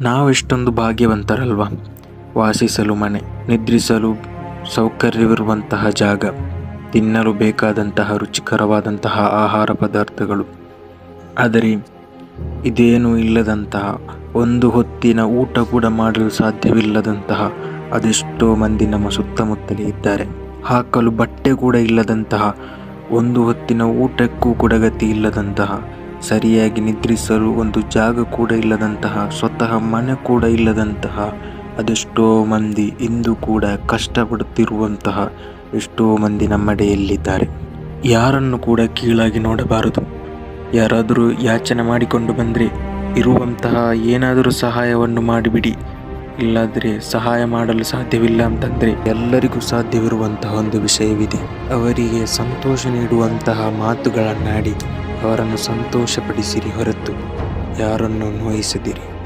ನಾವೆಷ್ಟೊಂದು ಭಾಗ್ಯವಂತರಲ್ವ. ವಾಸಿಸಲು ಮನೆ, ನಿದ್ರಿಸಲು ಸೌಕರ್ಯವಿರುವಂತಹ ಜಾಗ, ತಿನ್ನಲು ಬೇಕಾದಂತಹ ರುಚಿಕರವಾದಂತಹ ಆಹಾರ ಪದಾರ್ಥಗಳು. ಆದರೆ ಇದೇನೂ ಇಲ್ಲದಂತಹ, ಒಂದು ಹೊತ್ತಿನ ಊಟ ಕೂಡ ಮಾಡಲು ಸಾಧ್ಯವಿಲ್ಲದಂತಹ ಅದೆಷ್ಟೋ ಮಂದಿ ನಮ್ಮ ಸುತ್ತಮುತ್ತಲೇ ಇದ್ದಾರೆ. ಹಾಕಲು ಬಟ್ಟೆ ಕೂಡ ಇಲ್ಲದಂತಹ, ಒಂದು ಹೊತ್ತಿನ ಊಟಕ್ಕೂ ಕೂಡ ಗತಿ ಇಲ್ಲದಂತಹ, ಸರಿಯಾಗಿ ನಿದ್ರಿಸಲು ಒಂದು ಜಾಗ ಕೂಡ ಇಲ್ಲದಂತಹ, ಸ್ವತಃ ಮನೆ ಕೂಡ ಇಲ್ಲದಂತಹ ಅದೆಷ್ಟೋ ಮಂದಿ ಇಂದು ಕೂಡ ಕಷ್ಟಪಡುತ್ತಿರುವಂತಹ ಎಷ್ಟೋ ಮಂದಿ ನಮ್ಮಡೆಯಲ್ಲಿದ್ದಾರೆ. ಯಾರನ್ನು ಕೂಡ ಕೀಳಾಗಿ ನೋಡಬಾರದು. ಯಾರಾದರೂ ಯಾಚನೆ ಮಾಡಿಕೊಂಡು ಬಂದರೆ ಇರುವಂತಹ ಏನಾದರೂ ಸಹಾಯವನ್ನು ಮಾಡಿಬಿಡಿ. ಇಲ್ಲಾದರೆ ಸಹಾಯ ಮಾಡಲು ಸಾಧ್ಯವಿಲ್ಲ ಅಂತಂದರೆ ಎಲ್ಲರಿಗೂ ಸಾಧ್ಯವಿರುವಂತಹ ಒಂದು ವಿಷಯವಿದೆ. ಅವರಿಗೆ ಸಂತೋಷ ನೀಡುವಂತಹ ಮಾತುಗಳನ್ನಾಡಿ ಅವರನ್ನು ಸಂತೋಷಪಡಿಸಿರಿ ಹೊರತು ಯಾರನ್ನು ನೋಯಿಸದಿರಿ.